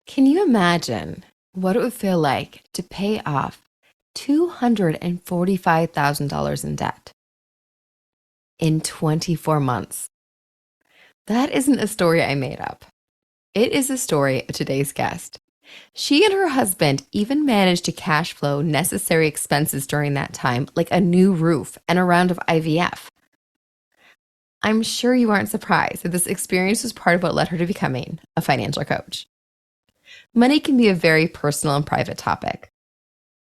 Can you imagine what it would feel like to pay off $245,000 in debt in 24 months? That isn't a story I made up. It is a story of today's guest. She and her husband even managed to cash flow necessary expenses during that time, like a new roof and a round of IVF. I'm sure you aren't surprised that this experience was part of what led her to becoming a financial coach. Money can be a very personal and private topic,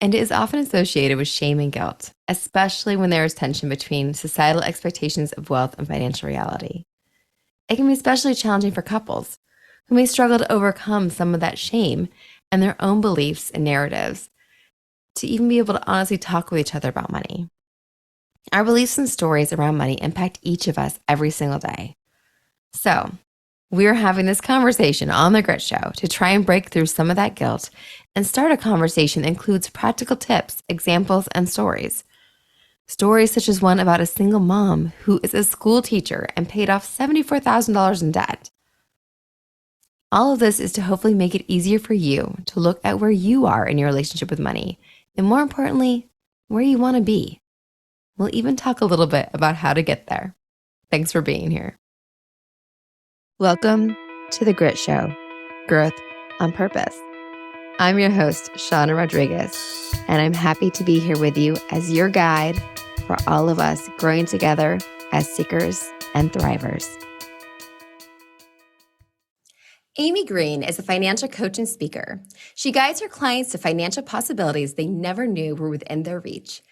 and it is often associated with shame and guilt, especially when there is tension between societal expectations of wealth and financial reality. It can be especially challenging for couples who may struggle to overcome some of that shame and their own beliefs and narratives to even be able to honestly talk with each other about money. Our beliefs and stories around money impact each of us every single day. So, we're having this conversation on The Grit Show to try and break through some of that guilt and start a conversation that includes practical tips, examples, and stories. Stories such as one about a single mom who is a school teacher and paid off $74,000 in debt. All of this is to hopefully make it easier for you to look at where you are in your relationship with money, and more importantly, where you want to be. We'll even talk a little bit about how to get there. Thanks for being here. Welcome to The Grit Show, Growth on Purpose. I'm your host, Shauna Rodriguez, and I'm happy to be here with you as your guide for all of us growing together as seekers and thrivers. Amy Green is a financial coach and speaker. She guides her clients to financial possibilities they never knew were within their reach.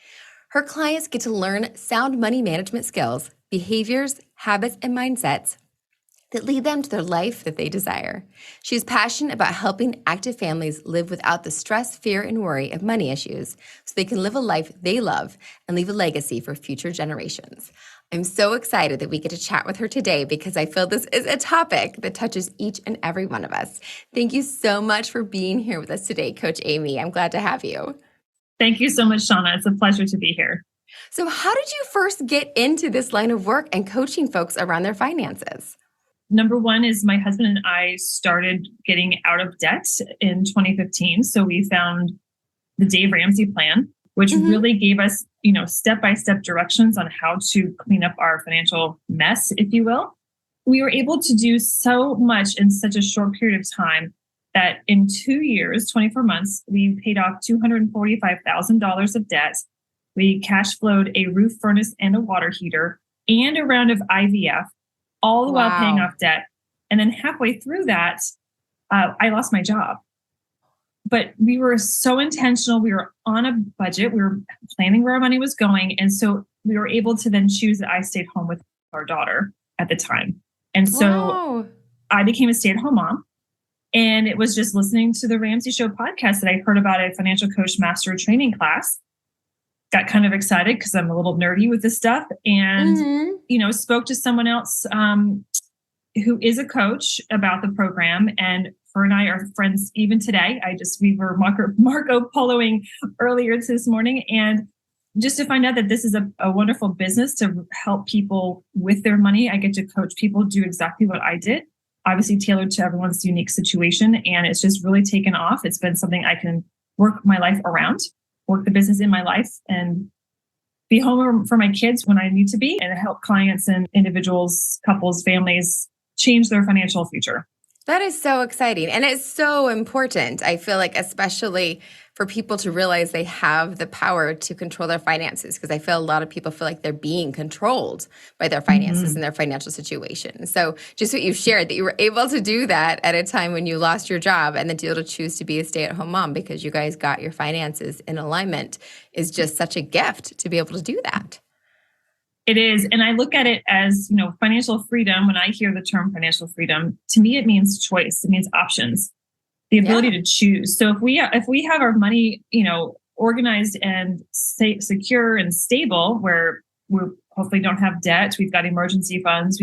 Her clients get to learn sound money management skills, behaviors, habits, and mindsets that lead them to their life that they desire. She's passionate about helping active families live without the stress, fear, and worry of money issues so they can live a life they love and leave a legacy for future generations. I'm so excited that we get to chat with her today because I feel this is a topic that touches each and every one of us. Thank you so much for being here with us today, Coach Amy. I'm glad to have you. Thank you so much, Shauna. It's a pleasure to be here. So how did you first get into this line of work and coaching folks around their finances? Number one is my husband and I started getting out of debt in 2015. So we found the Dave Ramsey plan, which really gave us, step-by-step directions on how to clean up our financial mess, if you will. We were able to do so much in such a short period of time that in 2 years, 24 months, we paid off $245,000 of debt. We cash flowed a roof furnace and a water heater and a round of IVF, all the while paying off debt. And then halfway through that, I lost my job. But we were so intentional. We were on a budget. We were planning where our money was going. And so we were able to then choose that I stayed home with our daughter at the time. And so I became a stay-at-home mom. And it was just listening to the Ramsey Show podcast that I heard about a financial coach master training class. Got kind of excited because I'm a little nerdy with this stuff and, spoke to someone else who is a coach about the program. And her and I are friends even today. We were Marco Poloing earlier this morning. And just to find out that this is a wonderful business to help people with their money. I get to coach people do exactly what I did, obviously tailored to everyone's unique situation. And it's just really taken off. It's been something I can work my life around, work the business in my life, and be home for my kids when I need to be, and help clients and individuals, couples, families change their financial future. That is so exciting. And it's so important. I feel like, especially for people to realize they have the power to control their finances, because I feel a lot of people feel like they're being controlled by their finances and their financial situation. So just what you've shared, that you were able to do that at a time when you lost your job and then to be able to choose to be a stay-at-home mom because you guys got your finances in alignment is just such a gift to be able to do that. It is. And I look at it as, financial freedom. When I hear the term financial freedom, to me, it means choice. It means options, the ability to choose. So if we have our money, organized and secure and stable, where we hopefully don't have debt, we've got emergency funds,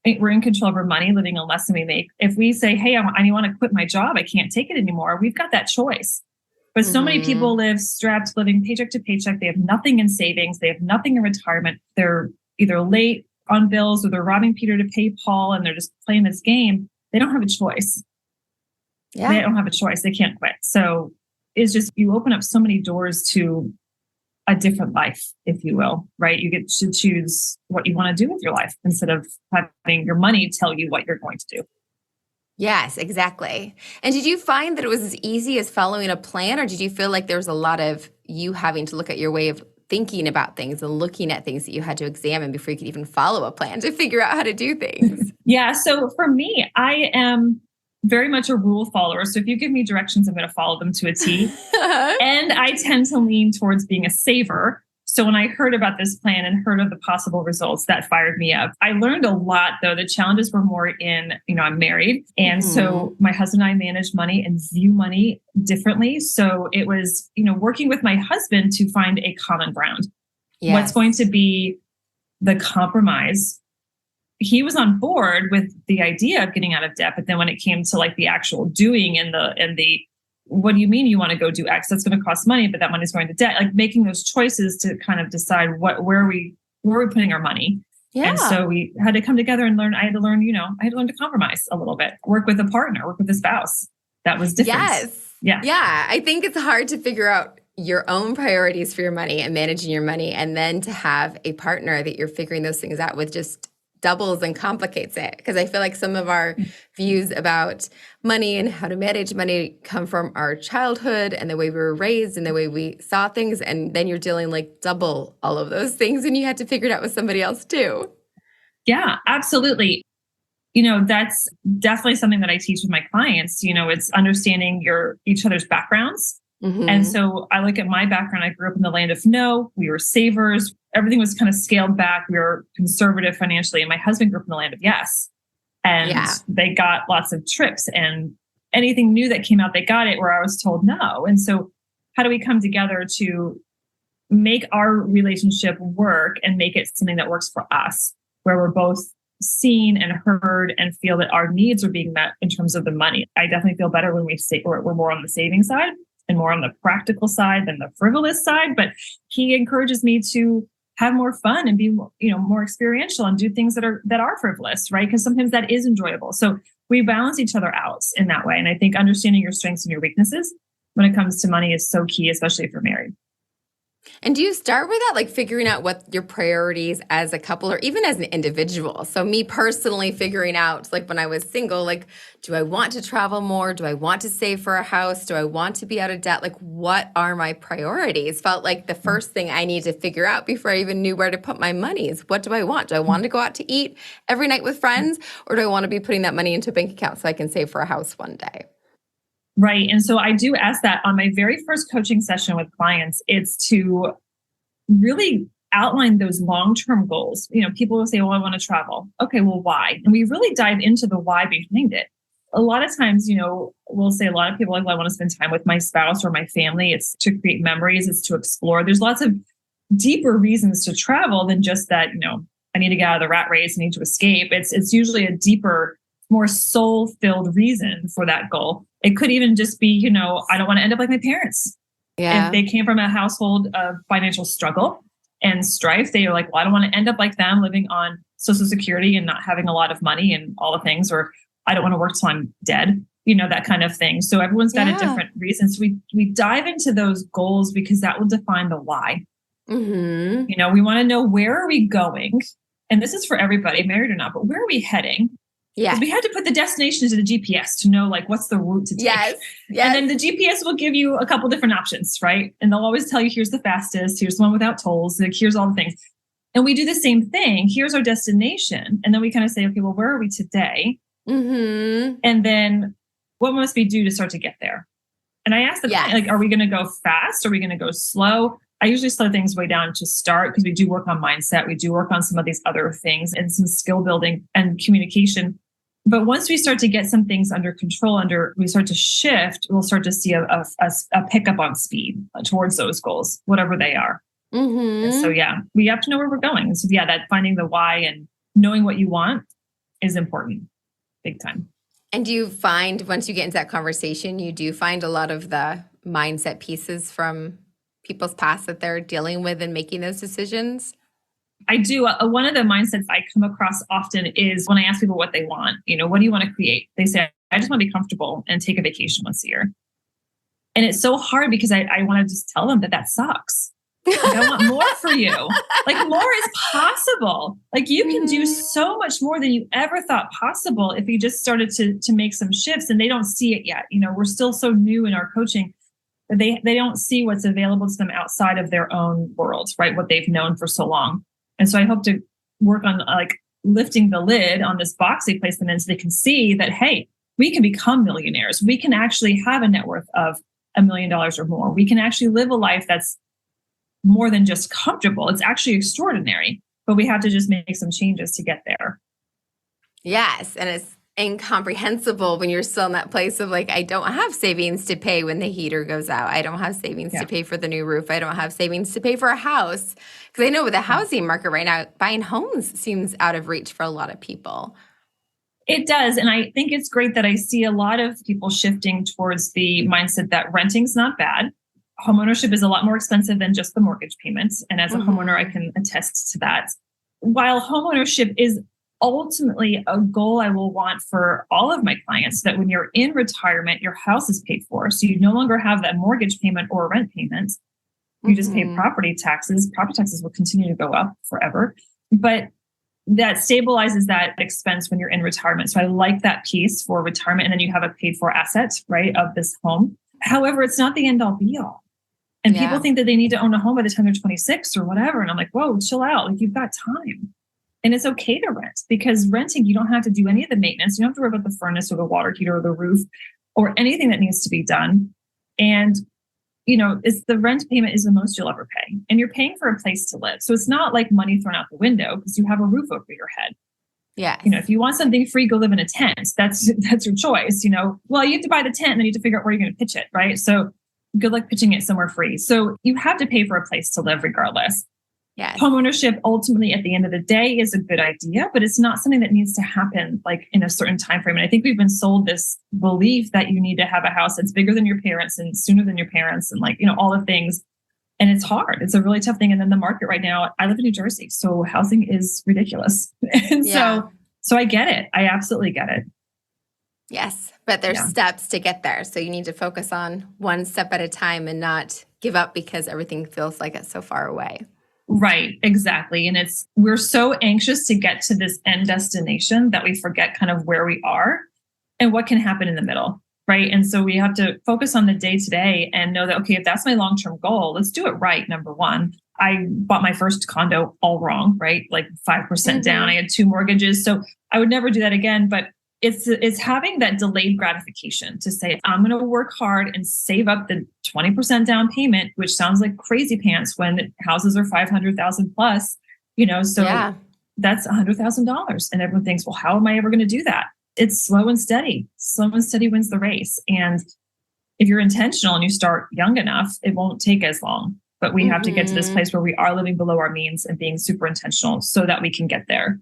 we're in control of our money, living on less than we make. If we say, hey, I want to quit my job, I can't take it anymore, we've got that choice. But so many people live strapped, living paycheck to paycheck. They have nothing in savings. They have nothing in retirement. They're either late on bills or they're robbing Peter to pay Paul and they're just playing this game. They don't have a choice. Yeah. They don't have a choice. They can't quit. So it's just, you open up so many doors to a different life, if you will, right? You get to choose what you want to do with your life instead of having your money tell you what you're going to do. Yes, exactly. And did you find that it was as easy as following a plan, or did you feel like there was a lot of you having to look at your way of thinking about things and looking at things that you had to examine before you could even follow a plan to figure out how to do things? Yeah. So for me, I am very much a rule follower. So if you give me directions, I'm going to follow them to a T. And I tend to lean towards being a saver. So when I heard about this plan and heard of the possible results, that fired me up. I learned a lot, though. The challenges were more in, I'm married. And so my husband and I manage money and view money differently. So it was, working with my husband to find a common ground. Yes. What's going to be the compromise? He was on board with the idea of getting out of debt, but then when it came to like the actual doing and the what do you mean you want to go do X? That's going to cost money, but that money's going to debt. Like making those choices to kind of decide where are we putting our money. Yeah. And so we had to come together and learn. I had to learn to compromise a little bit, work with a partner, work with a spouse. That was different. Yes. Yeah. Yeah. I think it's hard to figure out your own priorities for your money and managing your money, and then to have a partner that you're figuring those things out with just doubles and complicates it. Because I feel like some of our views about money and how to manage money come from our childhood and the way we were raised and the way we saw things. And then you're dealing like double all of those things, and you had to figure it out with somebody else too. Yeah, absolutely. That's definitely something that I teach with my clients. It's understanding each other's backgrounds. And so I look at my background. I grew up in the land of no, we were savers. Everything was kind of scaled back. We were conservative financially. And my husband grew up in the land of yes. And they got lots of trips, and anything new that came out, they got it, where I was told no. And so how do we come together to make our relationship work and make it something that works for us, where we're both seen and heard and feel that our needs are being met in terms of the money? I definitely feel better when we're more on the saving side and more on the practical side than the frivolous side. But he encourages me to have more fun and be, more experiential and do things that are frivolous, right? Because sometimes that is enjoyable. So we balance each other out in that way. And I think understanding your strengths and your weaknesses when it comes to money is so key, especially if you're married. And do you start with that, like figuring out what your priorities as a couple or even as an individual? So me personally figuring out, like when I was single, like, do I want to travel more? Do I want to save for a house? Do I want to be out of debt? Like, what are my priorities? Felt like the first thing I need to figure out before I even knew where to put my money is, what do I want? Do I want to go out to eat every night with friends? Or do I want to be putting that money into a bank account so I can save for a house one day? Right. And so I do ask that on my very first coaching session with clients. It's to really outline those long-term goals. People will say, well, I want to travel. Okay, well, why? And we really dive into the why behind it. A lot of times, we'll say a lot of people like, well, I want to spend time with my spouse or my family. It's to create memories. It's to explore. There's lots of deeper reasons to travel than just that, I need to get out of the rat race. I need to escape. It's usually a deeper, more soul-filled reason for that goal. It could even just be, I don't want to end up like my parents. Yeah. If they came from a household of financial struggle and strife, they are like, well, I don't want to end up like them, living on Social Security and not having a lot of money and all the things, or I don't want to work till I'm dead, that kind of thing. So everyone's got a different reason. So we dive into those goals because that will define the why. We want to know, where are we going? And this is for everybody, married or not, but where are we heading? Yeah. We had to put the destination into the GPS to know like what's the route to take. Yes. And then the GPS will give you a couple different options, right? And they'll always tell you, here's the fastest, here's the one without tolls, like here's all the things. And we do the same thing. Here's our destination. And then we kind of say, okay, well, where are we today? And then what must we do to start to get there? And I ask them, like, are we going to go fast? Are we going to go slow? I usually slow things way down to start because we do work on mindset. We do work on some of these other things and some skill building and communication. But once we start to get some things under control, we start to shift, we'll start to see a pickup on speed towards those goals, whatever they are. And so, we have to know where we're going. So that finding the why and knowing what you want is important, big time. And do you find once you get into that conversation, you do find a lot of the mindset pieces from people's past that they're dealing with and making those decisions? I do. One of the mindsets I come across often is when I ask people what they want, what do you want to create? They say, I just want to be comfortable and take a vacation once a year. And it's so hard because I want to just tell them that sucks. Like, I want more for you. Like, more is possible. Like, you can do so much more than you ever thought possible if you just started to make some shifts, and they don't see it yet. We're still so new in our coaching that they don't see what's available to them outside of their own world, right? What they've known for so long. And so I hope to work on like lifting the lid on this box they place them in so they can see that, hey, we can become millionaires. We can actually have a net worth of $1 million or more. We can actually live a life that's more than just comfortable. It's actually extraordinary, but we have to just make some changes to get there. Yes. And it's incomprehensible when you're still in that place of like, I don't have savings to pay when the heater goes out. I don't have savings to pay for the new roof. I don't have savings to pay for a house. Because I know with the housing market right now, buying homes seems out of reach for a lot of people. It does. And I think it's great that I see a lot of people shifting towards the mindset that renting's not bad. Homeownership is a lot more expensive than just the mortgage payments. And as a homeowner, I can attest to that. While homeownership is ultimately a goal I will want for all of my clients, that when you're in retirement, your house is paid for. So you no longer have that mortgage payment or rent payment. You just pay property taxes. Property taxes will continue to go up forever. But that stabilizes that expense when you're in retirement. So I like that piece for retirement. And then you have a paid for asset, right, of this home. However, it's not the end all be all. And people think that they need to own a home by the time they're 26 or whatever. And I'm like, whoa, chill out. Like, you've got time. And it's okay to rent, because renting, you don't have to do any of the maintenance. You don't have to worry about the furnace or the water heater or the roof or anything that needs to be done. And it's the rent payment is the most you'll ever pay. And you're paying for a place to live. So it's not like money thrown out the window because you have a roof over your head. Yeah. If you want something free, go live in a tent. That's your choice. Well, you have to buy the tent and then you have to figure out where you're going to pitch it. Right. So good luck pitching it somewhere free. So you have to pay for a place to live regardless. Yes. Homeownership ultimately at the end of the day is a good idea, but it's not something that needs to happen like in a certain time frame. And I think we've been sold this belief that you need to have a house that's bigger than your parents and sooner than your parents and all the things. And it's hard. It's a really tough thing. And then the market right now, I live in New Jersey, so housing is ridiculous. And so I get it. I absolutely get it. Yes, but there's steps to get there. So you need to focus on one step at a time and not give up because everything feels like it's so far away. Right, exactly. And we're so anxious to get to this end destination that we forget kind of where we are and what can happen in the middle, right? And so we have to focus on the day to day and know that, okay, if that's my long-term goal, let's do it right. Number one, I bought my first condo all wrong, right? Like 5% down. I had 2 mortgages. So I would never do that again. But it's having that delayed gratification to say, I'm going to work hard and save up the 20% down payment, which sounds like crazy pants when houses are 500,000 plus, so that's $100,000. And everyone thinks, well, how am I ever going to do that? It's slow and steady. Slow and steady wins the race. And if you're intentional and you start young enough, it won't take as long. But we have to get to this place where we are living below our means and being super intentional so that we can get there.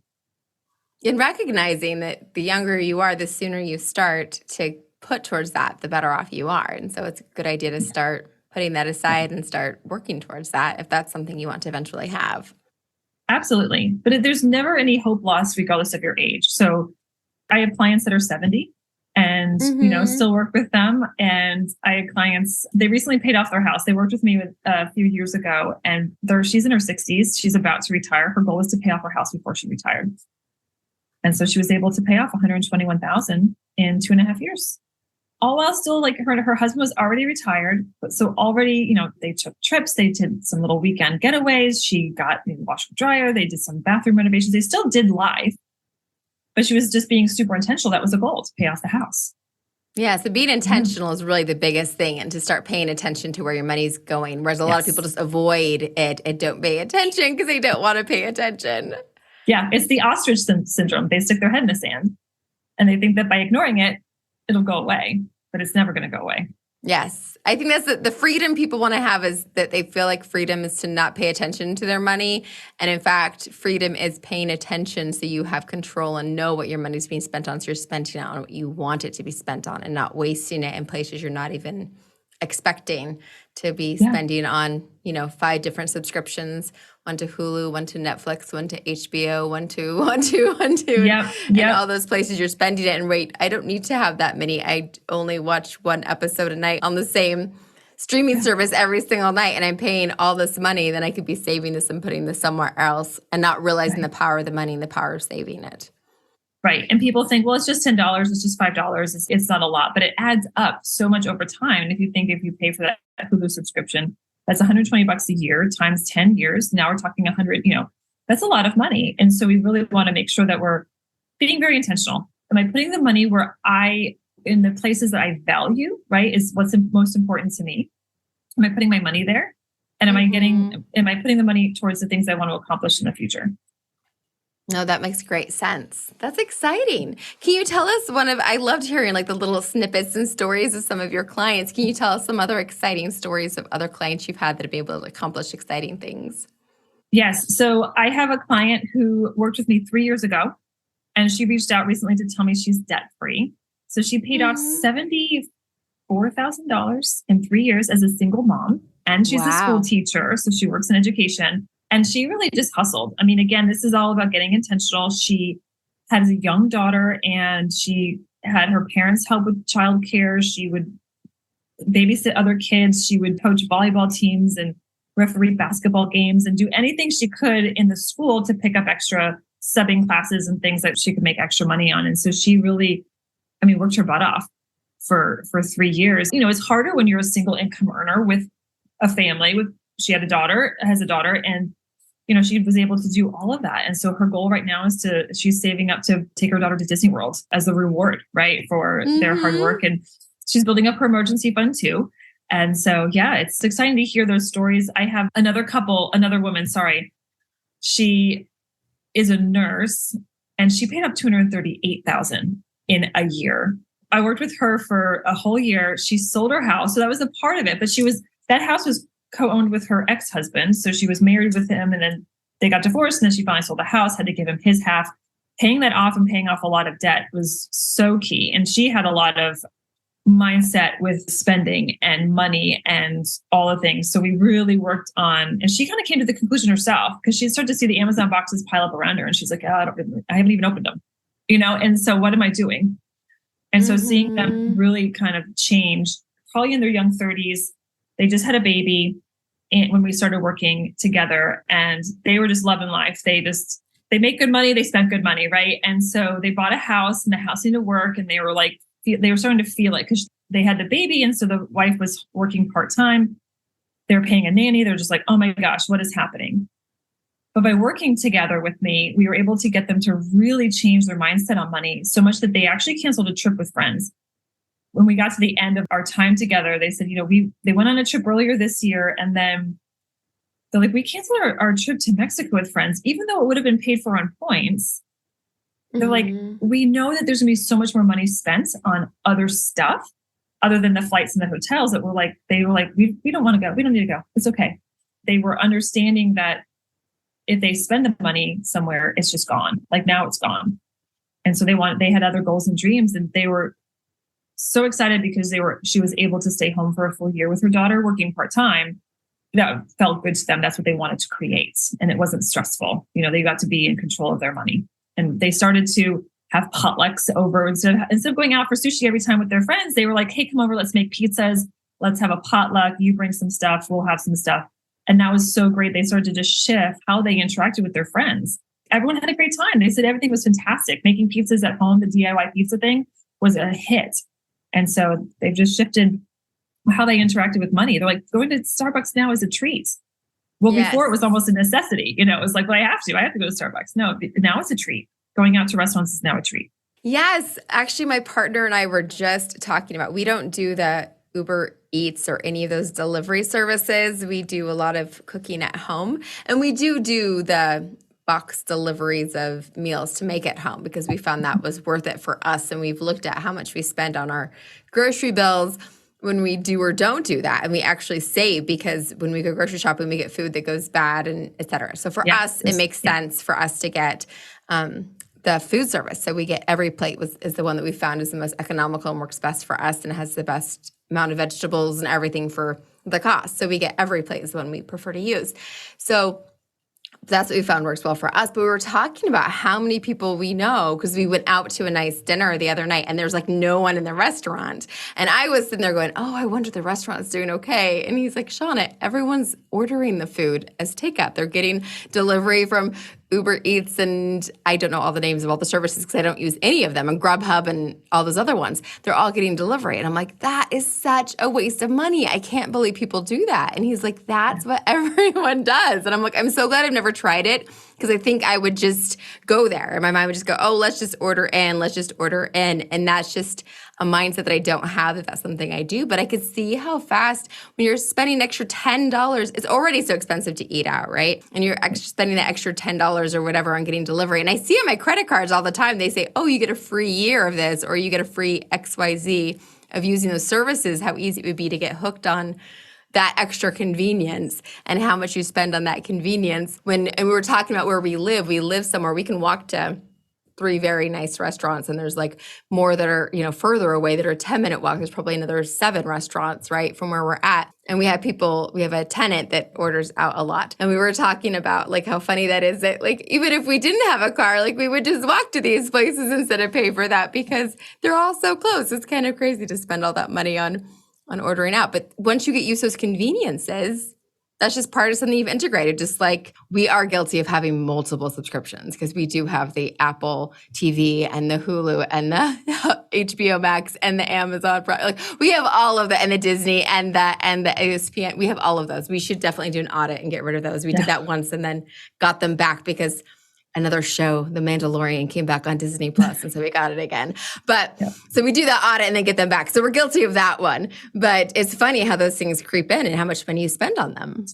And recognizing that the younger you are, the sooner you start to put towards that, the better off you are. And so it's a good idea to start putting that aside and start working towards that if that's something you want to eventually have. Absolutely. But there's never any hope lost regardless of your age. So I have clients that are 70 and, still work with them. And I have clients, they recently paid off their house. They worked with me a few years ago and she's in her 60s. She's about to retire. Her goal was to pay off her house before she retired. And so she was able to pay off $121,000 in 2.5 years. All while still her husband was already retired. But so already, they took trips, they did some little weekend getaways. She got a washer dryer. They did some bathroom renovations. They still did life, but she was just being super intentional. That was the goal, to pay off the house. Yeah. So being intentional is really the biggest thing, and to start paying attention to where your money's going. Whereas a lot of people just avoid it and don't pay attention because they don't want to pay attention. Yeah, it's the ostrich syndrome. They stick their head in the sand and they think that by ignoring it, it'll go away, but it's never going to go away. Yes. I think that's the freedom people want to have, is that they feel like freedom is to not pay attention to their money. And in fact, freedom is paying attention so you have control and know what your money's being spent on. So you're spending it on what you want it to be spent on and not wasting it in places you're not even expecting to be spending on, 5 different subscriptions one to Hulu, one to Netflix, one to HBO, one to, Yep. and Yep. all those places you're spending it. And wait, I don't need to have that many. I only watch one episode a night on the same streaming service every single night, and I'm paying all this money. Then I could be saving this and putting this somewhere else and not realizing the power of the money and the power of saving it. Right. And people think, well, it's just $10, it's just $5. It's not a lot, but it adds up so much over time. And if you pay for that Hulu subscription, that's $120 a year times 10 years. Now we're talking 100, that's a lot of money. And so we really want to make sure that we're being very intentional. Am I putting the money in the places that I value, right? Is what's most important to me. Am I putting my money there? And am I putting the money towards the things I want to accomplish in the future? No, that makes great sense. That's exciting. Can you tell us I loved hearing like the little snippets and stories of some of your clients. Can you tell us some other exciting stories of other clients you've had that have been able to accomplish exciting things? Yes. So I have a client who worked with me 3 years ago, and she reached out recently to tell me she's debt free. So she paid off $74,000 in 3 years as a single mom, and she's a school teacher. So she works in education. And she really just hustled. I mean, again, this is all about getting intentional. She has a young daughter, and she had her parents help with childcare. She would babysit other kids. She would coach volleyball teams and referee basketball games and do anything she could in the school to pick up extra subbing classes and things that she could make extra money on. And so she really, worked her butt off for 3 years. It's harder when you're a single income earner with a family. She has a daughter, and she was able to do all of that. And so her goal right now is she's saving up to take her daughter to Disney World as a reward, right, for their hard work. And she's building up her emergency fund too. And so, yeah, it's exciting to hear those stories. I have another woman, she is a nurse, and she paid up $238,000 in a year. I worked with her for a whole year. She sold her house. So that was a part of it, but that house was co-owned with her ex-husband. So she was married with him, and then they got divorced, and then she finally sold the house, had to give him his half. Paying that off and paying off a lot of debt was so key. And she had a lot of mindset with spending and money and all the things. So we really worked on, and she kind of came to the conclusion herself, because she started to see the Amazon boxes pile up around her, and she's like, I haven't even opened them, and so what am I doing? And so seeing them really kind of change, probably in their young 30s, they just had a baby when we started working together, and they were just loving life. They make good money. They spent good money. Right. And so they bought a house, and the house needed to work, and they were starting to feel it because they had the baby. And so the wife was working part-time. They were paying a nanny. They're just like, oh my gosh, what is happening? But by working together with me, we were able to get them to really change their mindset on money so much that they actually canceled a trip with friends. When we got to the end of our time together, they said, they went on a trip earlier this year, and then they're like, we canceled our trip to Mexico with friends, even though it would have been paid for on points. They're like, we know that there's gonna be so much more money spent on other stuff other than the flights and the hotels, that they were like, we don't want to go. We don't need to go. It's okay. They were understanding that if they spend the money somewhere, it's just gone. Like now it's gone. And so they had other goals and dreams, and they were so excited because she was able to stay home for a full year with her daughter working part-time. That felt good to them. That's what they wanted to create. And it wasn't stressful. They got to be in control of their money. And they started to have potlucks over instead of going out for sushi every time with their friends. They were like, hey, come over, let's make pizzas. Let's have a potluck. You bring some stuff, we'll have some stuff. And that was so great. They started to just shift how they interacted with their friends. Everyone had a great time. They said everything was fantastic. Making pizzas at home, the DIY pizza thing was a hit. And so they've just shifted how they interacted with money. They're like, going to Starbucks now is a treat. Well, before it was almost a necessity. It was like, well, I have to go to Starbucks. No, now it's a treat. Going out to restaurants is now a treat. Yes. Actually, my partner and I were just talking about, we don't do the Uber Eats or any of those delivery services. We do a lot of cooking at home, and we do the box deliveries of meals to make at home because we found that was worth it for us. And we've looked at how much we spend on our grocery bills when we do or don't do that. And we actually save, because when we go grocery shopping, we get food that goes bad and et cetera. So for us, it makes sense for us to get the food service. So we get Every Plate is the one that we found is the most economical and works best for us, and has the best amount of vegetables and everything for the cost. So we get Every Plate is the one we prefer to use. So That's what we found works well for us. But we were talking about how many people we know because we went out to a nice dinner the other night and there's like no one in the restaurant. And I was sitting there going, oh, I wonder if the restaurant's doing okay. And he's like, Shauna, everyone's ordering the food as takeout. They're getting delivery from Uber Eats and I don't know all the names of all the services because I don't use any of them, and Grubhub and all those other ones. They're all getting delivery. And I'm like, that is such a waste of money. I can't believe people do that. And he's like, that's what everyone does. And I'm like, I'm so glad I've never tried it because I think I would just go there. And my mind would just go, oh, let's just order in. Let's just order in. And that's just a mindset that I don't have, that that's something I do. But I could see how fast when you're spending an extra $10, it's already so expensive to eat out, right? And you're spending the extra $10 or whatever on getting delivery. And I see on my credit cards all the time, they say, oh, you get a free year of this, or you get a free XYZ of using those services, how easy it would be to get hooked on that extra convenience and how much you spend on that convenience. And we were talking about where we live somewhere we can walk to 3 very nice restaurants, and there's like more that are, further away that are a 10-minute walk. There's probably another 7 restaurants, right, from where we're at. And we have a tenant that orders out a lot. And we were talking about like how funny that is that like even if we didn't have a car, like we would just walk to these places instead of pay for that because they're all so close. It's kind of crazy to spend all that money on ordering out. But once you get used to those conveniences, that's just part of something you've integrated. Just like we are guilty of having multiple subscriptions because we do have the Apple TV and the Hulu and the HBO Max and the Amazon Prime. Like we have all of that, and the Disney and the ESPN. We have all of those. We should definitely do an audit and get rid of those. We did that once and then got them back because another show, The Mandalorian, came back on Disney Plus, and so we got it again. But so we do that audit and then get them back. So we're guilty of that one. But it's funny how those things creep in and how much money you spend on them.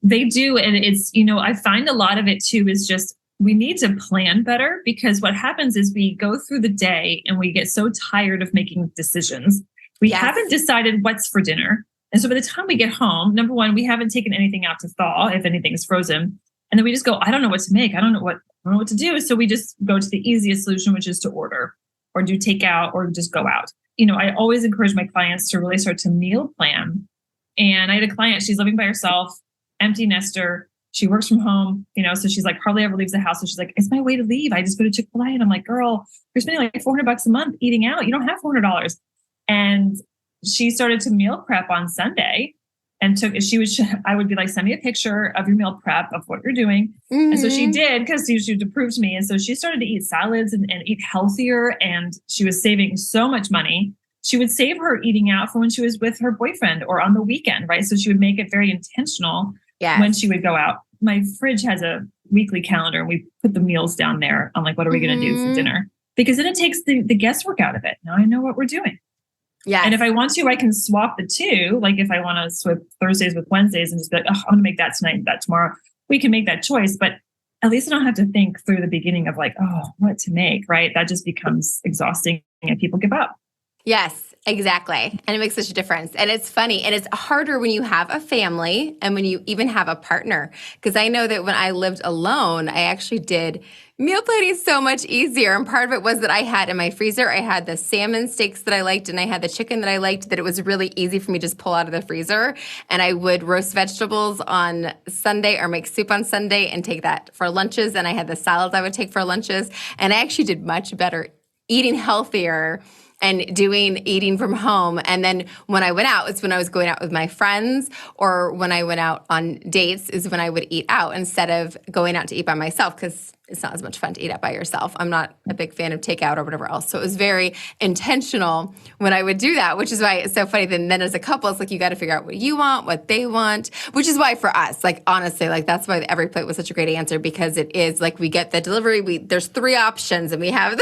They do. And it's, I find a lot of it too is just we need to plan better, because what happens is we go through the day and we get so tired of making decisions. We haven't decided what's for dinner. And so by the time we get home, number one, we haven't taken anything out to thaw if anything is frozen. And then we just go, I don't know what to make. I don't know what to do. So we just go to the easiest solution, which is to order or do takeout or just go out. I always encourage my clients to really start to meal plan. And I had a client, she's living by herself, empty nester. She works from home, so she's like hardly ever leaves the house. So she's like, it's my way to leave. I just go to Chick-fil-A. And I'm like, girl, you're spending like $400 a month eating out. You don't have $400. And she started to meal prep on Sunday. And I would be like, send me a picture of your meal prep of what you're doing. Mm-hmm. And so she did, because she would approve to me. And so she started to eat salads and eat healthier. And she was saving so much money. She would save her eating out for when she was with her boyfriend or on the weekend, right? So she would make it very intentional when she would go out. My fridge has a weekly calendar, and we put the meals down there. I'm like, what are we going to do for dinner? Because then it takes the guesswork out of it. Now I know what we're doing. Yeah. And if I want to, I can swap the two. Like if I want to swap Thursdays with Wednesdays and just be like, oh, I'm going to make that tonight and that tomorrow. We can make that choice. But at least I don't have to think through the beginning of like, oh, what to make, right? That just becomes exhausting and people give up. Yes, exactly. And it makes such a difference. And it's funny. And it's harder when you have a family and when you even have a partner. Because I know that when I lived alone, I actually did meal planning so much easier. And part of it was that I had in my freezer, I had the salmon steaks that I liked and I had the chicken that I liked, that it was really easy for me to just pull out of the freezer. And I would roast vegetables on Sunday or make soup on Sunday and take that for lunches. And I had the salads I would take for lunches. And I actually did much better eating healthier and eating from home. And then when I went out, it's when I was going out with my friends, or when I went out on dates is when I would eat out instead of going out to eat by myself, because it's not as much fun to eat out by yourself. I'm not a big fan of takeout or whatever else. So it was very intentional when I would do that, which is why it's so funny. Then as a couple, it's like you got to figure out what you want, what they want, which is why for us, like honestly, like that's why Every Plate was such a great answer, because it is like we get the delivery. There's 3 options, and we have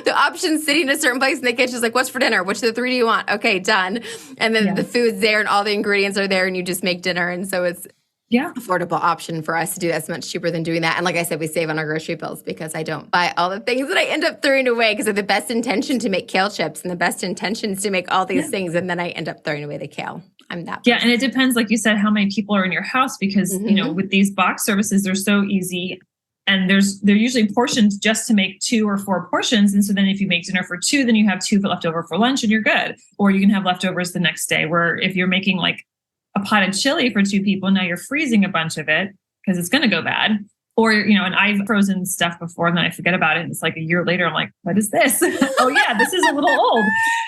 the options sitting in a certain place in the kitchen. It's like, what's for dinner? Which of the 3 do you want? Okay, done. And then the food's there and all the ingredients are there, and you just make dinner. And so it's affordable option for us to do. That's much cheaper than doing that. And like I said, we save on our grocery bills because I don't buy all the things that I end up throwing away, because I have the best intention to make kale chips and the best intentions to make all these things. And then I end up throwing away the kale. I'm that person. Yeah. And it depends, like you said, how many people are in your house, because, with these box services, they're so easy. And they're usually portioned just to make 2 or 4 portions. And so then if you make dinner for 2, then you have 2 left over for lunch and you're good. Or you can have leftovers the next day, where if you're making like a pot of chili for 2 people, now you're freezing a bunch of it because it's going to go bad. Or, and I've frozen stuff before and then I forget about it. And it's like a year later, I'm like, what is this? Oh yeah, this is a little old.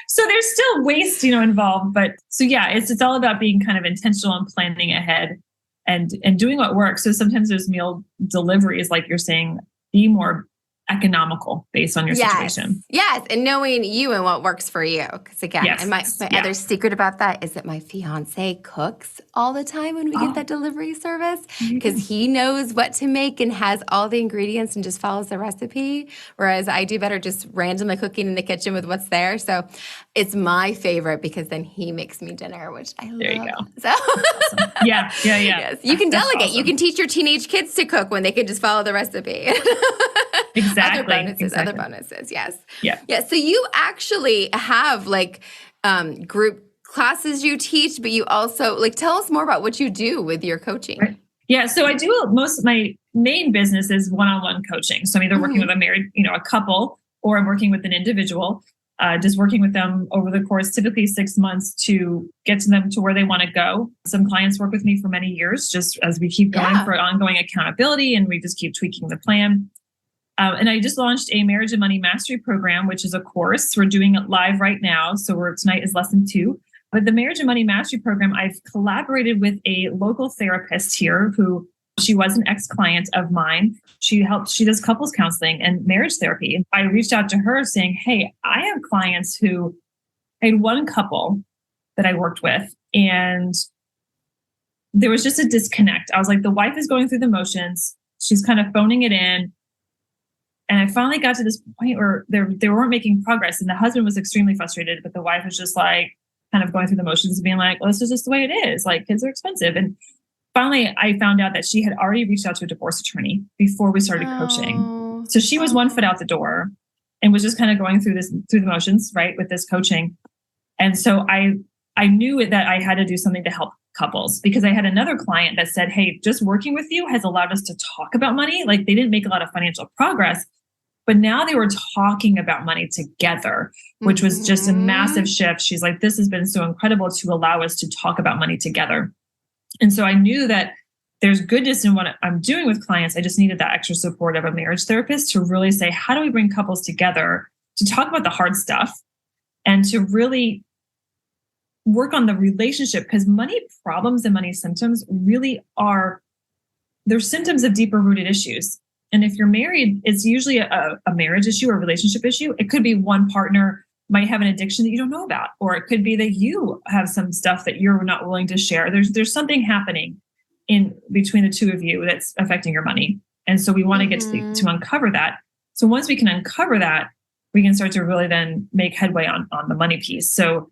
So there's still waste, involved. But so yeah, it's all about being kind of intentional and planning ahead and doing what works. So sometimes there's meal deliveries, like you're saying, be more economical based on your situation. Yes. And knowing you and what works for you. Because again, and my other secret about that is that my fiance cooks all the time when we get that delivery service, because he knows what to make and has all the ingredients and just follows the recipe. Whereas I do better just randomly cooking in the kitchen with what's there. So it's my favorite because then he makes me dinner, which I love. There you go. So awesome. Yeah. Yes. You can delegate. Awesome. You can teach your teenage kids to cook when they can just follow the recipe. Exactly. Other bonuses. Yes. Yeah. Yeah. So you actually have like group classes you teach, but you also tell us more about what you do with your coaching. Right. Yeah. So I do most of my main business is one-on-one coaching. So I'm either working with a married, a couple, or I'm working with an individual, just working with them over the course, typically 6 months to get to them to where they want to go. Some clients work with me for many years, just as we keep going for ongoing accountability and we just keep tweaking the plan. And I just launched a marriage and money mastery program, which is a course. We're doing it live right now. So tonight is lesson 2. But the marriage and money mastery program, I've collaborated with a local therapist here who she was an ex-client of mine. She does couples counseling and marriage therapy. I reached out to her saying, hey, I have clients who I had one couple that I worked with, and there was just a disconnect. I was like, the wife is going through the motions. She's kind of phoning it in. And I finally got to this point where they weren't making progress. And the husband was extremely frustrated, but the wife was just like kind of going through the motions and being like, well, this is just the way it is. Like, kids are expensive. And finally, I found out that she had already reached out to a divorce attorney before we started coaching. So she was 1 foot out the door and was just kind of going through the motions, right, with this coaching. And so I knew that I had to do something to help couples, because I had another client that said, hey, just working with you has allowed us to talk about money. Like, they didn't make a lot of financial progress, but now they were talking about money together, which was just a massive shift. She's like, this has been so incredible to allow us to talk about money together. And so I knew that there's goodness in what I'm doing with clients. I just needed that extra support of a marriage therapist to really say, how do we bring couples together to talk about the hard stuff and to really work on the relationship? Because money problems and money symptoms really they're symptoms of deeper rooted issues. And if you're married, it's usually a marriage issue or a relationship issue. It could be one partner might have an addiction that you don't know about, or it could be that you have some stuff that you're not willing to share. There's something happening in between the two of you that's affecting your money. And so we want to get to uncover that. So once we can uncover that, we can start to really then make headway on the money piece. So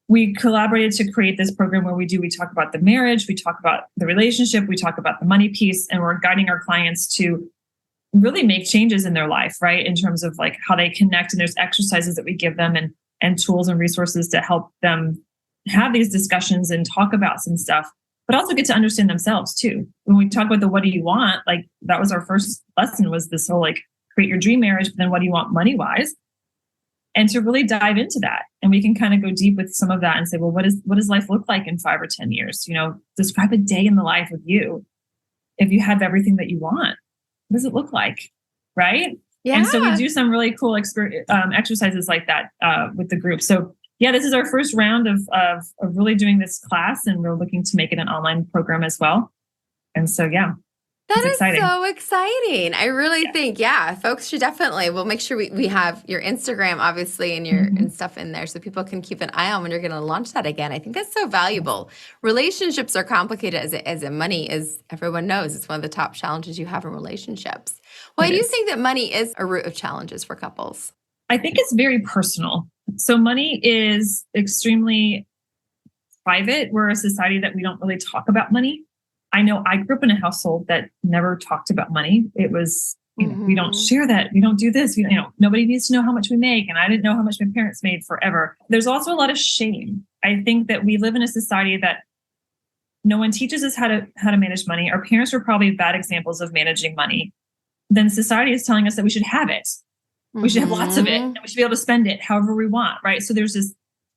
we collaborated to create this program where we talk about the marriage, we talk about the relationship, we talk about the money piece, and we're guiding our clients to really make changes in their life, right? In terms of like how they connect, and there's exercises that we give them and tools and resources to help them have these discussions and talk about some stuff, but also get to understand themselves too. When we talk about the what do you want, like that was our first lesson, was this whole like create your dream marriage, but then what do you want money wise? And to really dive into that. And we can kind of go deep with some of that and say, well, what does life look like in 5 or 10 years? Describe a day in the life of you. If you have everything that you want, what does it look like? Right? Yeah. And so we do some really cool exercises like that with the group. So yeah, this is our first round of really doing this class, and we're looking to make it an online program as well. And so, yeah. That is so exciting. I really think, folks should definitely, we'll make sure we have your Instagram, obviously, and your and stuff in there so people can keep an eye on when you're going to launch that again. I think that's so valuable. Relationships are complicated as money, as everyone knows. It's one of the top challenges you have in relationships. Why do you think that money is a root of challenges for couples? I think it's very personal. So money is extremely private. We're a society that we don't really talk about money. I know I grew up in a household that never talked about money. It was, we don't share that. We don't do this. Nobody needs to know how much we make. And I didn't know how much my parents made forever. There's also a lot of shame. I think that we live in a society that no one teaches us how to manage money. Our parents were probably bad examples of managing money. Then society is telling us that we should have it. We should have lots of it, and we should be able to spend it however we want, right? So there's this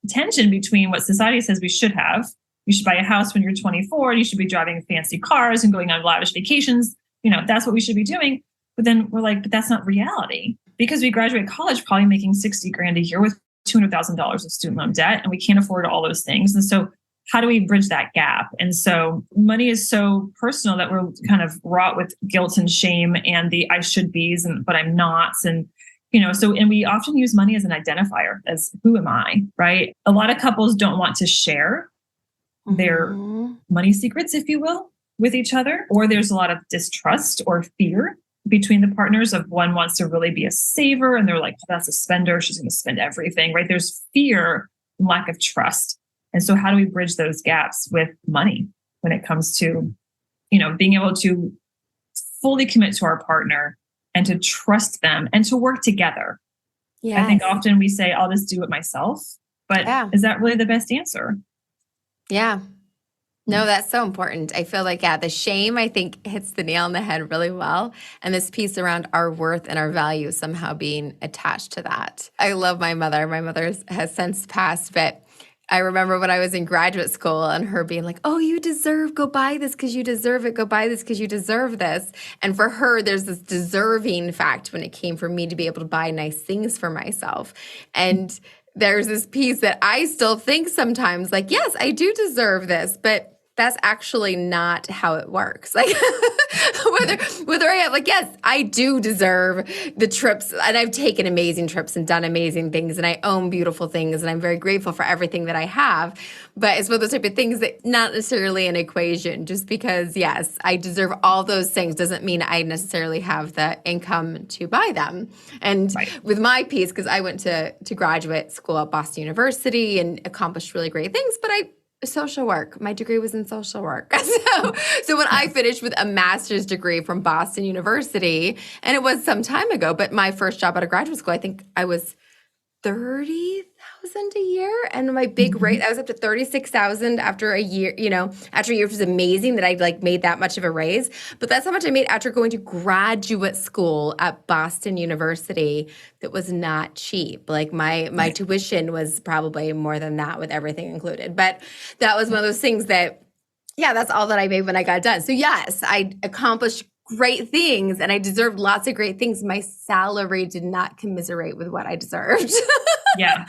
tension between what society says we should have. You should buy a house when you're 24, and you should be driving fancy cars and going on lavish vacations. that's what we should be doing. But then we're like, but that's not reality, because we graduate college probably making 60 grand a year with $200,000 of student loan debt, and we can't afford all those things. And so how do we bridge that gap? And so money is so personal that we're kind of wrought with guilt and shame and the I should be's and but I'm nots. And and we often use money as an identifier, as who am I, right? A lot of couples don't want to share their money secrets, if you will, with each other, or there's a lot of distrust or fear between the partners of one wants to really be a saver and they're like, oh, that's a spender, she's going to spend everything, right? There's fear and lack of trust. And so how do we bridge those gaps with money when it comes to, being able to fully commit to our partner and to trust them and to work together? Yes. I think often we say, I'll just do it myself, but is that really the best answer? Yeah. No, that's so important. I feel like, the shame, I think, hits the nail on the head really well. And this piece around our worth and our value somehow being attached to that. I love my mother. My mother has since passed, but I remember when I was in graduate school and her being like, oh, you deserve, go buy this because you deserve it. Go buy this because you deserve this. And for her, there's this deserving fact when it came for me to be able to buy nice things for myself. And there's this piece that I still think sometimes like, yes, I do deserve this, but that's actually not how it works. Like whether I have like, yes, I do deserve the trips, and I've taken amazing trips and done amazing things, and I own beautiful things, and I'm very grateful for everything that I have. But it's one of those type of things that not necessarily an equation. Just because, yes, I deserve all those things doesn't mean I necessarily have the income to buy them. And with my piece, because I went to graduate school at Boston University and accomplished really great things, but social work. My degree was in social work. So when I finished with a master's degree from Boston University, and it was some time ago, but my first job out of graduate school, I think I was 30,000 a year. And my big rate, I was up to 36,000 after a year, after a year, which was amazing that I made that much of a raise. But that's how much I made after going to graduate school at Boston University. That was not cheap. Like my tuition was probably more than that with everything included. But that was one of those things that, that's all that I made when I got done. So yes, I accomplished great things and I deserved lots of great things. My salary did not commiserate with what I deserved. Yeah.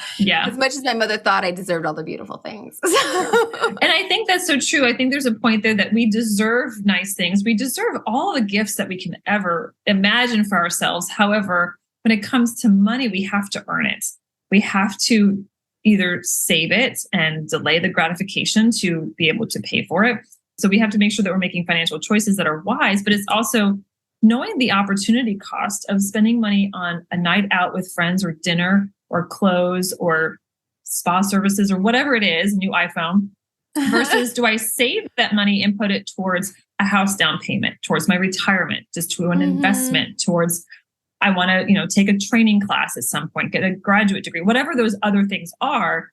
As much as my mother thought I deserved all the beautiful things. And I think that's so true. I think there's a point there that we deserve nice things. We deserve all the gifts that we can ever imagine for ourselves. However, when it comes to money, we have to earn it. We have to either save it and delay the gratification to be able to pay for it. So we have to make sure that we're making financial choices that are wise, but it's also knowing the opportunity cost of spending money on a night out with friends or dinner or clothes or spa services or whatever it is, new iPhone, versus do I save that money and put it towards a house down payment, towards my retirement, just to an investment, towards I want to, take a training class at some point, get a graduate degree, whatever those other things are.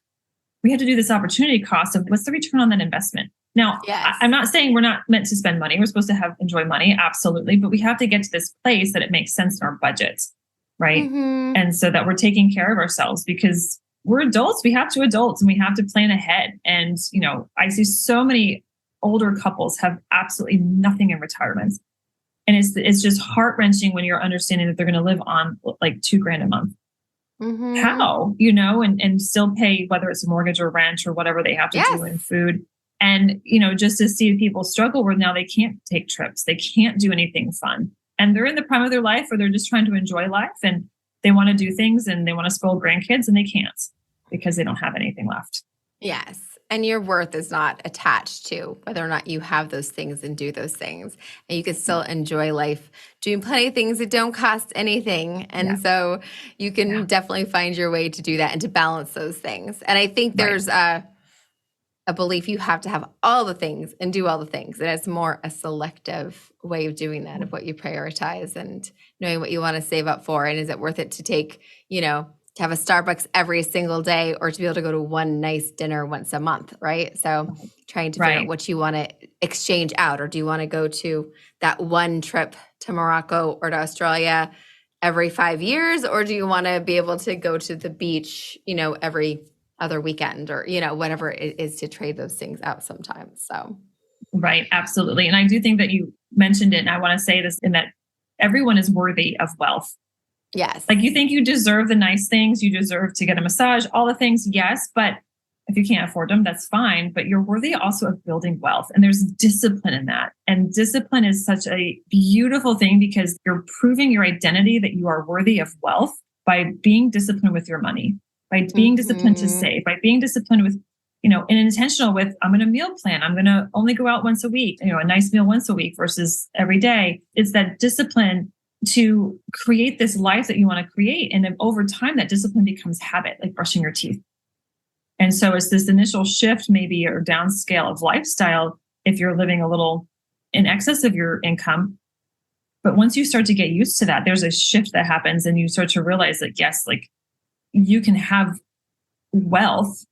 We have to do this opportunity cost of what's the return on that investment. Now, I'm not saying we're not meant to spend money. We're supposed to enjoy money, absolutely. But we have to get to this place that it makes sense in our budgets, right? And so that we're taking care of ourselves because we're adults. We have to adults and we have to plan ahead. And, I see so many older couples have absolutely nothing in retirement. And it's just heart-wrenching when you're understanding that they're going to live on like $2,000 a month. How, and still pay, whether it's a mortgage or rent or whatever they have to do in food. And, just to see people struggle where now they can't take trips, they can't do anything fun. And they're in the prime of their life or they're just trying to enjoy life and they want to do things and they want to spoil grandkids and they can't because they don't have anything left. Yes. And your worth is not attached to whether or not you have those things and do those things. And you can still enjoy life doing plenty of things that don't cost anything. And so you can definitely find your way to do that and to balance those things. And I think there's a belief you have to have all the things and do all the things. And it's more a selective way of doing that, of what you prioritize and knowing what you want to save up for. And is it worth it to take, to have a Starbucks every single day or to be able to go to one nice dinner once a month, right? So trying to figure out what you want to exchange out, or do you want to go to that one trip to Morocco or to Australia every 5 years? Or do you want to be able to go to the beach, every other weekend or, whatever it is, to trade those things out sometimes. So. Right. Absolutely. And I do think that you mentioned it. And I want to say this in that everyone is worthy of wealth. Yes. Like you think you deserve the nice things, you deserve to get a massage, all the things. Yes. But if you can't afford them, that's fine. But you're worthy also of building wealth. And there's discipline in that. And discipline is such a beautiful thing because you're proving your identity that you are worthy of wealth by being disciplined with your money, by being disciplined to save, by being disciplined with, and intentional with, I'm going to meal plan. I'm going to only go out once a week, a nice meal once a week versus every day. It's that discipline to create this life that you want to create. And then over time, that discipline becomes habit, like brushing your teeth. And so it's this initial shift, maybe, or downscale of lifestyle if you're living a little in excess of your income. But once you start to get used to that, there's a shift that happens and you start to realize that, yes, like you can have wealth.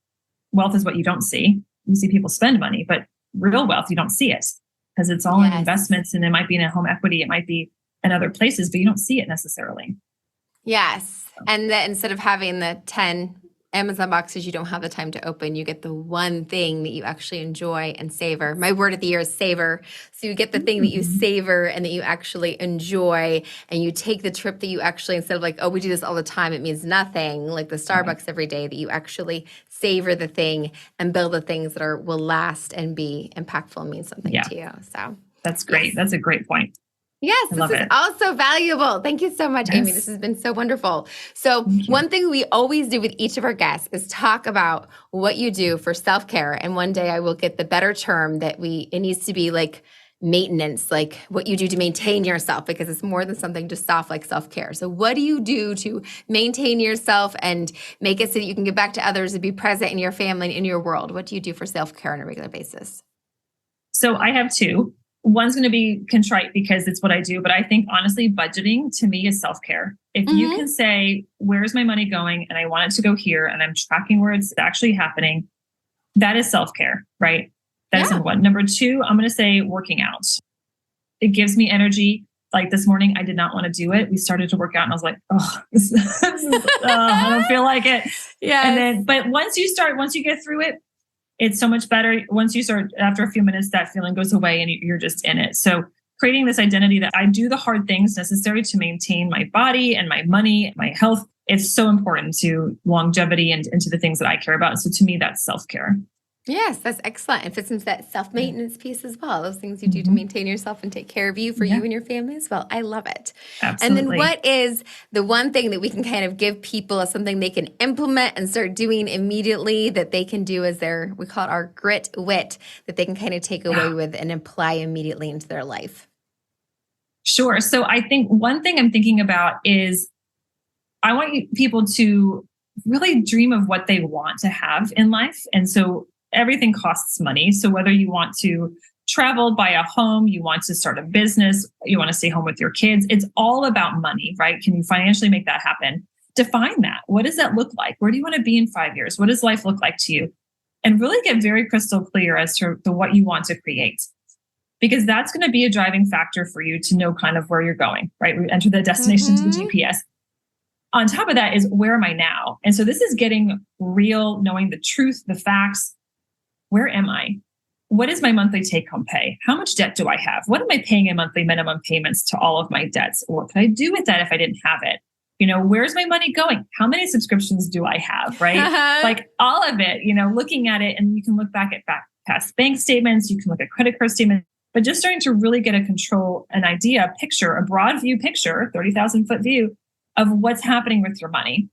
Wealth is what you don't see. You see people spend money, but real wealth, you don't see it because it's all in investments, and it might be in a home equity. It might be in other places, but you don't see it necessarily. Yes. And that instead of having the 10 Amazon boxes you don't have the time to open, you get the one thing that you actually enjoy and savor. My word of the year is savor. So you get the thing that you savor and that you actually enjoy, and you take the trip that you actually, instead of like, oh, we do this all the time, it means nothing, like the Starbucks every day, that you actually savor the thing and build the things that will last and be impactful and mean something to you. So that's great. Yes. That's a great point. Yes, this is also valuable. Thank you so much, Amy. This has been so wonderful. So one thing we always do with each of our guests is talk about what you do for self-care. And one day I will get the better term that it needs to be like maintenance, like what you do to maintain yourself, because it's more than something just soft like self-care. So what do you do to maintain yourself and make it so that you can give back to others and be present in your family and in your world? What do you do for self-care on a regular basis? So I have two. One's going to be contrite because it's what I do. But I think, honestly, budgeting to me is self-care. If you can say, where's my money going? And I want it to go here, and I'm tracking where it's actually happening, that is self-care, right? That's number one. Number two, I'm going to say working out. It gives me energy. Like this morning, I did not want to do it. We started to work out and I was like, I don't feel like it. Yeah. And then, but once you get through it, it's so much better. Once you start, after a few minutes, that feeling goes away and you're just in it. So creating this identity that I do the hard things necessary to maintain my body and my money, my health, it's so important to longevity and to the things that I care about. So to me, that's self-care. Yes, that's excellent. It fits into that self-maintenance piece as well. Those things you do to maintain yourself and take care of you for you and your family as well. I love it. Absolutely. And then what is the one thing that we can kind of give people as something they can implement and start doing immediately that they can do as we call it our grit wit, that they can kind of take away with and apply immediately into their life? Sure. So I think one thing I'm thinking about is I want people to really dream of what they want to have in life. And so everything costs money. So whether you want to travel, buy a home, you want to start a business, you want to stay home with your kids, it's all about money, right? Can you financially make that happen? Define that. What does that look like? Where do you want to be in 5 years? What does life look like to you? And really get very crystal clear as to what you want to create. Because that's going to be a driving factor for you to know kind of where you're going, right? We enter the destination to the GPS. On top of that is, where am I now? And so this is getting real, knowing the truth, the facts. Where am I? What is my monthly take-home pay? How much debt do I have? What am I paying in monthly minimum payments to all of my debts? What could I do with that if I didn't have it? Where's my money going? How many subscriptions do I have, right? Like all of it, looking at it, and you can look back at past bank statements, you can look at credit card statements, but just starting to really get an idea, a picture, a broad view picture, 30,000 foot view of what's happening with your money,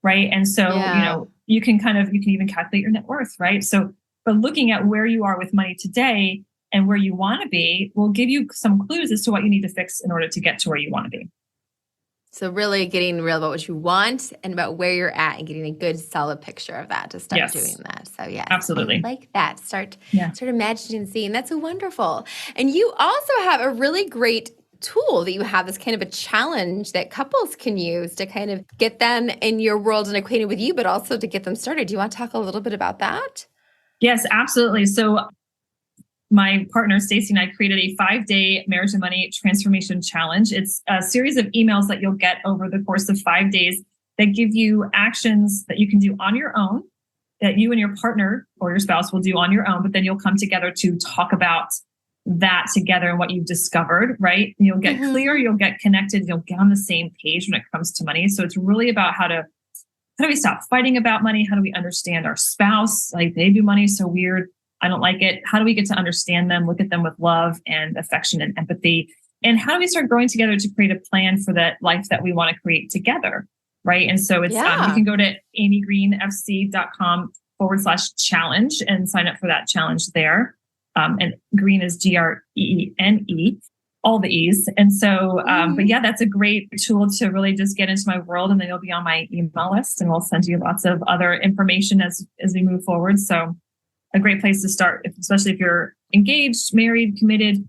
right? And so, you can even calculate your net worth, right? So, but looking at where you are with money today and where you want to be will give you some clues as to what you need to fix in order to get to where you want to be. So really getting real about what you want and about where you're at and getting a good solid picture of that to start doing that. So yes, absolutely. I like that. Start imagining and seeing. That's so wonderful. And you also have a really great tool that you have, this kind of a challenge that couples can use to kind of get them in your world and acquainted with you, but also to get them started. Do you want to talk a little bit about that? Yes, absolutely. So my partner, Stacy, and I created a 5-day marriage and money transformation challenge. It's a series of emails that you'll get over the course of 5 days that give you actions that you can do on your own, that you and your partner or your spouse will do on your own, but then you'll come together to talk about that together and what you've discovered, right? You'll get clear, you'll get connected, you'll get on the same page when it comes to money. So it's really about how do we stop fighting about money? How do we understand our spouse? Like, they do money so weird, I don't like it. How do we get to understand them, look at them with love and affection and empathy? And how do we start growing together to create a plan for that life that we want to create together? Right. And so it's, you can go to amygreenfc.com/challenge and sign up for that challenge there. And green is GREENE, all the E's. And so, but yeah, that's a great tool to really just get into my world. And then you'll be on my email list, and we'll send you lots of other information as we move forward. So a great place to start, especially if you're engaged, married, committed,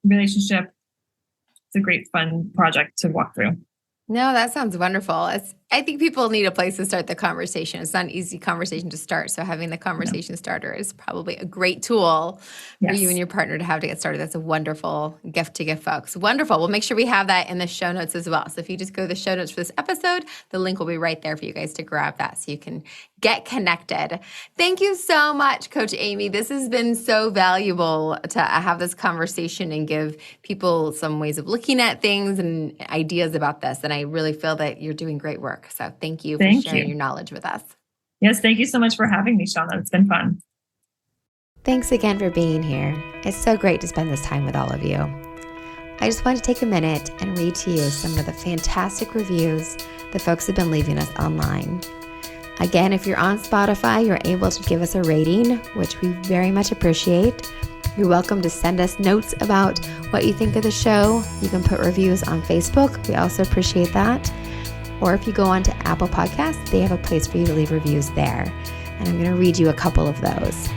relationship. It's a great, fun project to walk through. No, that sounds wonderful. I think people need a place to start the conversation. It's not an easy conversation to start. So having the conversation starter is probably a great tool for you and your partner to have to get started. That's a wonderful gift to give folks. Wonderful. We'll make sure we have that in the show notes as well. So if you just go to the show notes for this episode, the link will be right there for you guys to grab that so you can get connected. Thank you so much, Coach Amy. This has been so valuable to have this conversation and give people some ways of looking at things and ideas about this. And I really feel that you're doing great work. So thank you for sharing your knowledge with us. Yes, thank you so much for having me, Shauna. It's been fun. Thanks again for being here. It's so great to spend this time with all of you. I just want to take a minute and read to you some of the fantastic reviews that folks have been leaving us online. Again, if you're on Spotify, you're able to give us a rating, which we very much appreciate. You're welcome to send us notes about what you think of the show. You can put reviews on Facebook. We also appreciate that. Or if you go on to Apple Podcasts, they have a place for you to leave reviews there. And I'm going to read you a couple of those,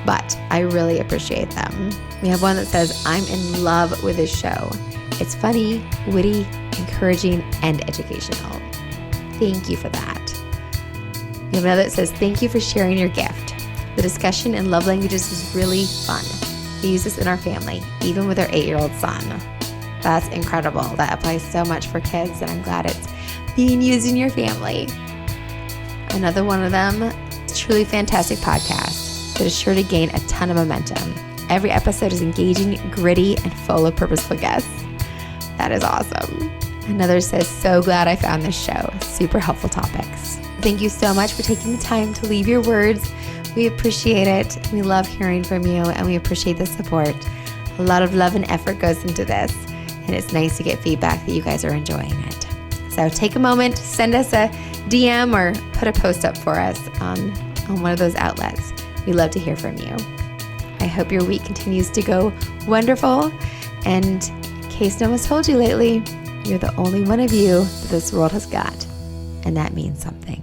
but I really appreciate them. We have one that says, I'm in love with this show. It's funny, witty, encouraging, and educational. Thank you for that. We have another that says, thank you for sharing your gift. The discussion in love languages is really fun. We use this in our family, even with our 8-year-old son. That's incredible. That applies so much for kids, and I'm glad it's being used in your family. Another one of them, truly fantastic podcast that is sure to gain a ton of momentum. Every episode is engaging, gritty, and full of purposeful guests. That is awesome. Another says, so glad I found this show. Super helpful topics. Thank you so much for taking the time to leave your words. We appreciate it. We love hearing from you, and we appreciate the support. A lot of love and effort goes into this, and it's nice to get feedback that you guys are enjoying it. So take a moment, send us a DM or put a post up for us on one of those outlets. We love to hear from you. I hope your week continues to go wonderful. And in case no one's told you lately, you're the only one of you that this world has got. And that means something.